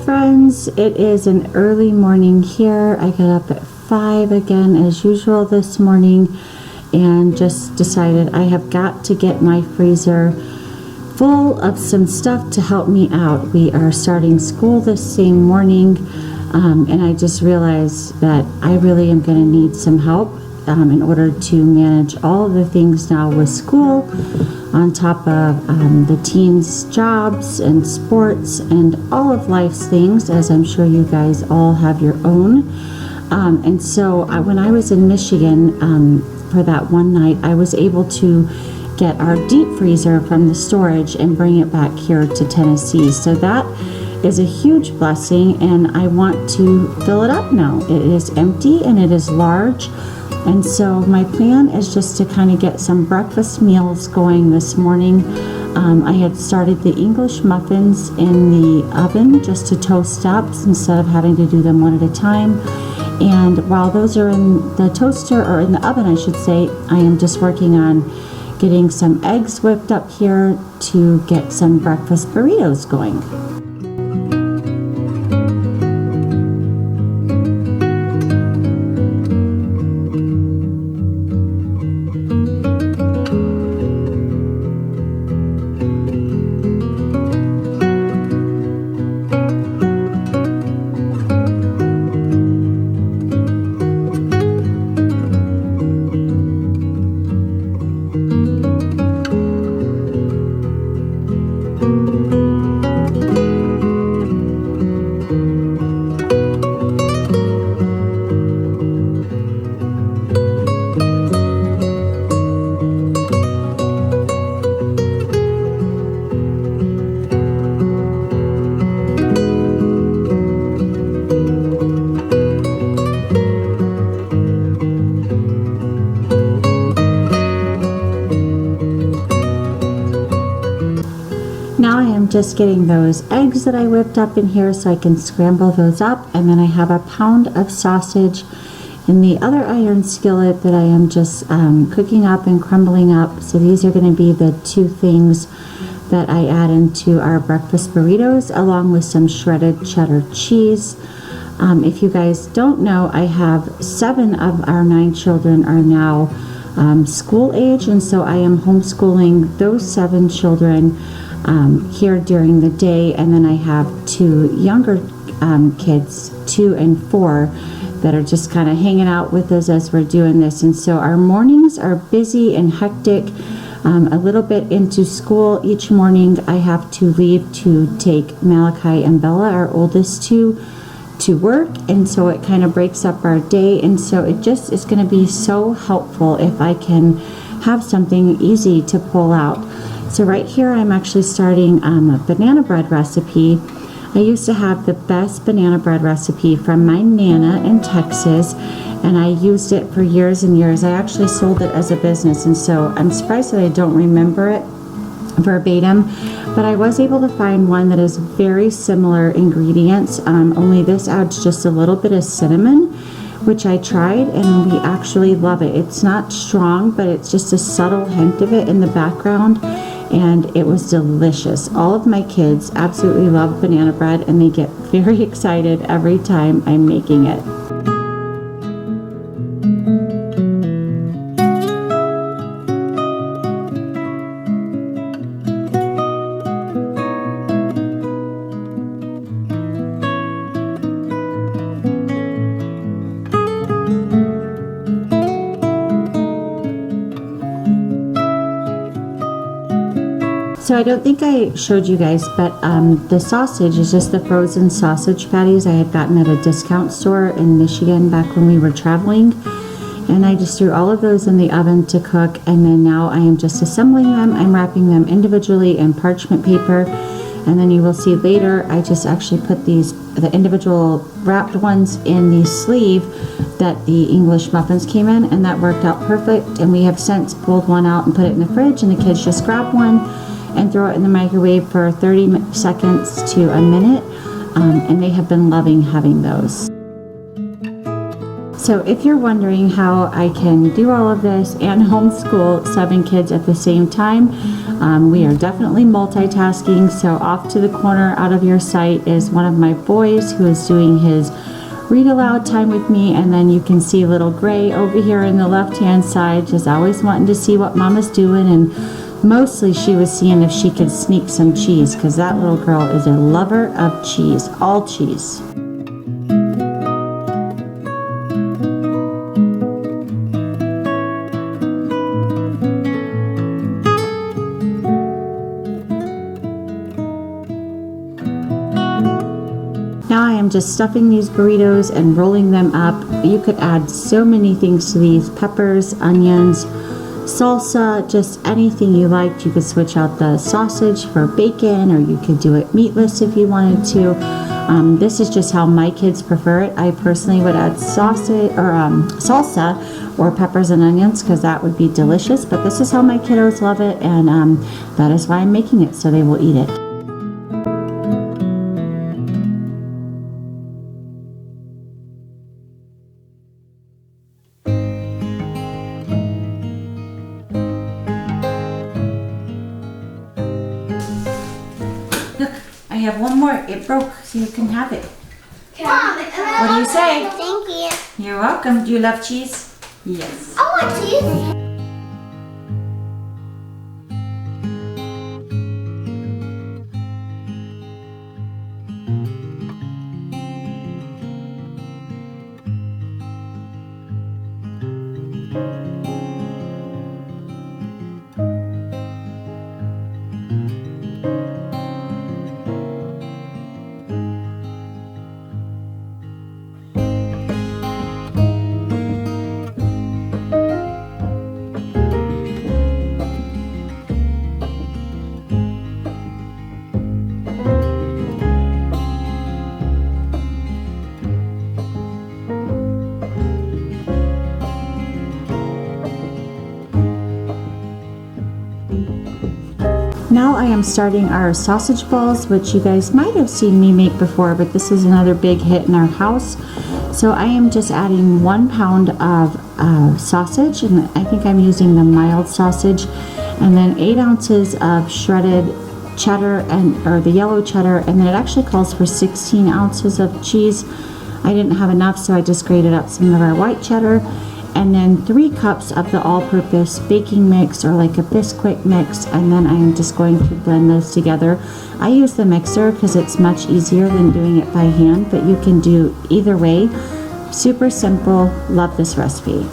friends, it is an early morning here. I got up at 5 again as usual this morning and just decided I have got to get my freezer full of some stuff to help me out. We are starting school this same morning, and I just realized that I really am going to need some help in order to manage all of the things now with school, on top of the teens' jobs and sports and all of life's things, as I'm sure you guys all have your own. And so when I was in Michigan for that one night, I was able to get our deep freezer from the storage and bring it back here to Tennessee. So that is a huge blessing, and I want to fill it up now. It is empty and it is large. And so my plan is just to kind of get some breakfast meals going this morning. I had started the English muffins in the oven just to toast up instead of having to do them one at a time. And while those are in the toaster, or in the oven I should say, I am just working on getting some eggs whipped up here to get some breakfast burritos going. Now I am just getting those eggs that I whipped up in here so I can scramble those up, and then I have a pound of sausage in the other iron skillet that I am just cooking up and crumbling up. So these are going to be the two things that I add into our breakfast burritos, along with some shredded cheddar cheese. If you guys don't know, I have 7 of our 9 children are now school age, and so I am homeschooling those 7 children here during the day, and then I have 2 younger kids, 2 and 4, that are just kind of hanging out with us as we're doing this. And so our mornings are busy and hectic. A little bit into school each morning, I have to leave to take Malachi and Bella, our oldest 2, to work, and so it kind of breaks up our day. And so it just is going to be so helpful if I can have something easy to pull out. So right here I'm actually starting a banana bread recipe. I used to have the best banana bread recipe from my Nana in Texas, and I used it for years and years. I actually sold it as a business, and so I'm surprised that I don't remember it verbatim, but I was able to find one that is very similar ingredients, only this adds just a little bit of cinnamon, which I tried, and we actually love it. It's not strong, but it's just a subtle hint of it in the background, and it was delicious. All of my kids absolutely love banana bread, and they get very excited every time I'm making it. So I don't think I showed you guys, but the sausage is just the frozen sausage patties I had gotten at a discount store in Michigan back when we were traveling. And I just threw all of those in the oven to cook, and then now I am just assembling them. I'm wrapping them individually in parchment paper, and then you will see later I just actually put the individual wrapped ones in the sleeve that the English muffins came in, and that worked out perfect. And we have since pulled one out and put it in the fridge, and the kids just grab one and throw it in the microwave for 30 seconds to a minute, and they have been loving having those. So if you're wondering how I can do all of this and homeschool 7 kids at the same time, We are definitely multitasking, so off to the corner out of your sight is one of my boys who is doing his read aloud time with me, and then you can see little Gray over here in the left hand side just always wanting to see what Mama's doing, and mostly she was seeing if she could sneak some cheese because that little girl is a lover of cheese, all cheese. Now I am just stuffing these burritos and rolling them up. You could add so many things to these: peppers, onions, salsa, just anything you liked. You could switch out the sausage for bacon, or you could do it meatless if you wanted to. This is just how my kids prefer it. I personally would add sausage or salsa or peppers and onions because that would be delicious, but this is how my kiddos love it, and that is why I'm making it, so they will eat it. I have one more. It broke, so you can have it. Mom, What do you say? thank you. You're welcome. Do you love cheese? Yes. I want cheese. Now I am starting our sausage balls, which you guys might have seen me make before, but this is another big hit in our house. So I am just adding 1 pound of sausage, and I think I'm using the mild sausage, and then 8 ounces of shredded cheddar, or the yellow cheddar, and then it actually calls for 16 ounces of cheese. I didn't have enough, so I just grated up some of our white cheddar, and then 3 cups of the all-purpose baking mix, or like a Bisquick mix, and then I'm just going to blend those together. I use the mixer because it's much easier than doing it by hand, but you can do either way. Super simple. Love this recipe.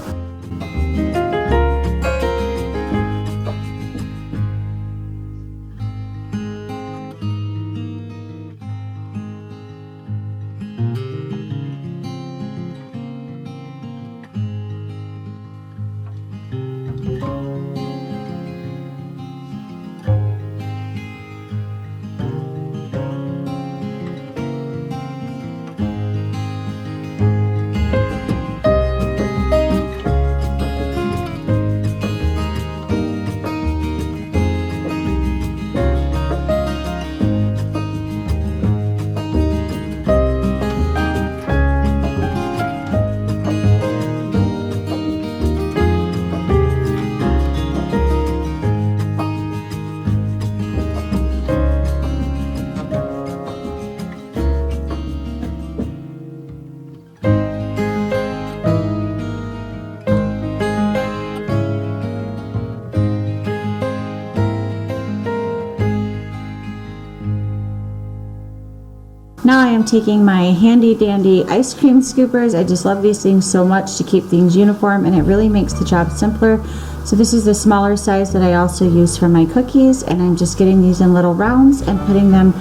Now I am taking my handy dandy ice cream scoopers. I just love these things so much to keep things uniform, and it really makes the job simpler. So this is the smaller size that I also use for my cookies, and I'm just getting these in little rounds and putting them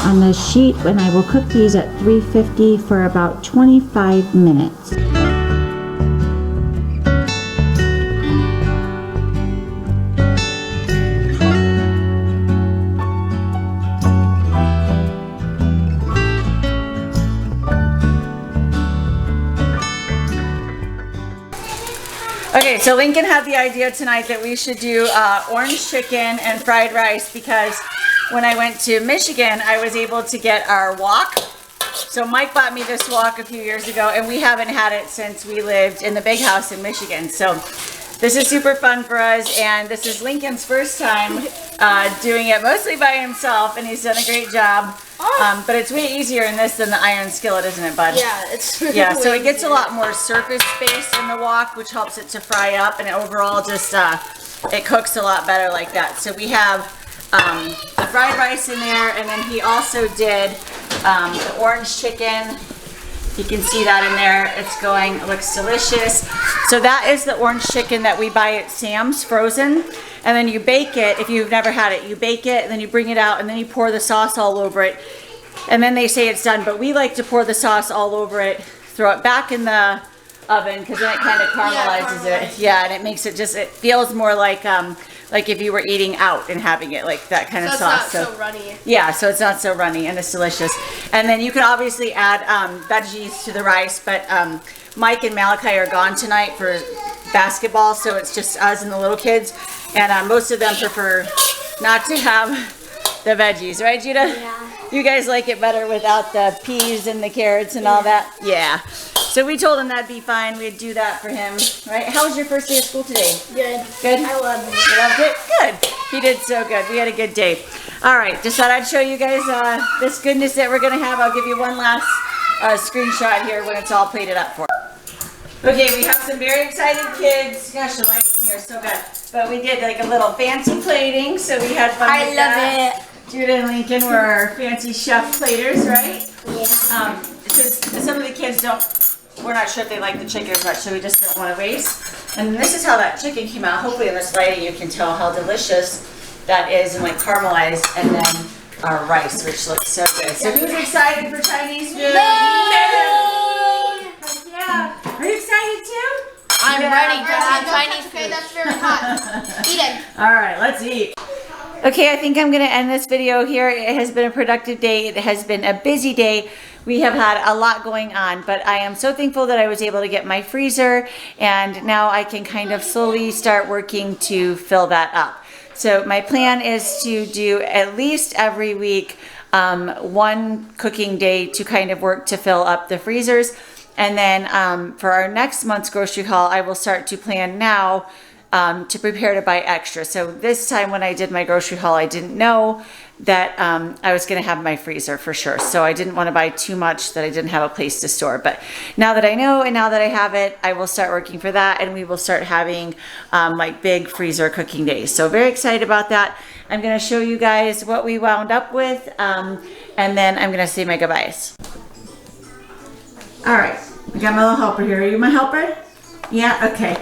on the sheet, and I will cook these at 350 for about 25 minutes. Okay, so Lincoln had the idea tonight that we should do orange chicken and fried rice, because when I went to Michigan, I was able to get our wok. So Mike bought me this wok a few years ago, and we haven't had it since we lived in the big house in Michigan. So this is super fun for us, and this is Lincoln's first time doing it mostly by himself, and he's done a great job. But it's way easier in this than the iron skillet, isn't it, bud? Yeah, it's Yeah, so it gets a lot more surface space in the wok, which helps it to fry up, and overall just it cooks a lot better like that. So we have the fried rice in there, and then he also did the orange chicken. You can see that in there. It's going, it looks delicious. So that is the orange chicken that we buy at Sam's frozen. And then you bake it. If you've never had it, you bake it and then you bring it out and then you pour the sauce all over it. And then they say it's done, but we like to pour the sauce all over it, throw it back in the oven because then it kind of caramelizes it. Yeah, and it makes it just, it feels more like if you were eating out and having it, like that kind of sauce. It's not so runny. Yeah, so it's not so runny and it's delicious. And then you can obviously add veggies to the rice, but Mike and Malachi are gone tonight for basketball, so it's just us and the little kids. And most of them prefer not to have the veggies, right, Judah? Yeah. You guys like it better without the peas and the carrots and all that? Yeah. So we told him that'd be fine. We'd do that for him, right? How was your first day of school today? Good. Good? I loved it. You loved it? Good. He did so good. We had a good day. All right, just thought I'd show you guys this goodness that we're gonna have. I'll give you one last screenshot here when it's all plated up for. Okay, we have some very excited kids. Gosh, the lighting in here is so good. But we did like a little fancy plating, so we had fun with that. I love Judah and Lincoln were our fancy chef platers, right? Yeah. Because some of the kids we're not sure if they like the chicken as much, so we just don't want to waste. And this is how that chicken came out. Hopefully in this lighting you can tell how delicious that is, and like caramelized, and then our rice, which looks so good. So who's excited for Chinese food? Yeah. Are you excited too? I'm Yeah. ready to have Chinese food. Okay, that's very hot. Eat it. All right, let's eat. Okay, I think I'm going to end this video here. It has been a productive day. It has been a busy day. We have had a lot going on, but I am so thankful that I was able to get my freezer, and now I can kind of slowly start working to fill that up. So my plan is to do at least every week one cooking day to kind of work to fill up the freezers. And then for our next month's grocery haul, I will start to plan now to prepare to buy extra. So this time when I did my grocery haul, I didn't know that I was going to have my freezer for sure. So I didn't want to buy too much that I didn't have a place to store. But now that I know and now that I have it, I will start working for that, and we will start having like big freezer cooking days. So very excited about that. I'm going to show you guys what we wound up with, and then I'm going to say my goodbyes. All right, I got my little helper here. Are you my helper? Yeah, okay.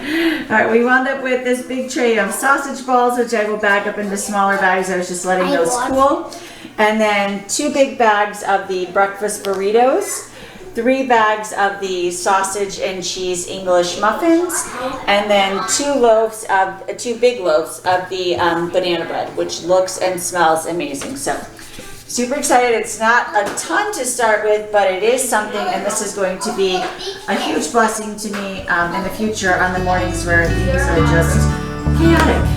All right, we wound up with this big tray of sausage balls, which I will bag up into smaller bags. I was just letting those cool. And then 2 big bags of the breakfast burritos, 3 bags of the sausage and cheese English muffins, and then 2 big loaves of the banana bread, which looks and smells amazing. So super excited. It's not a ton to start with, but it is something, and this is going to be a huge blessing to me in the future on the mornings where things are just chaotic.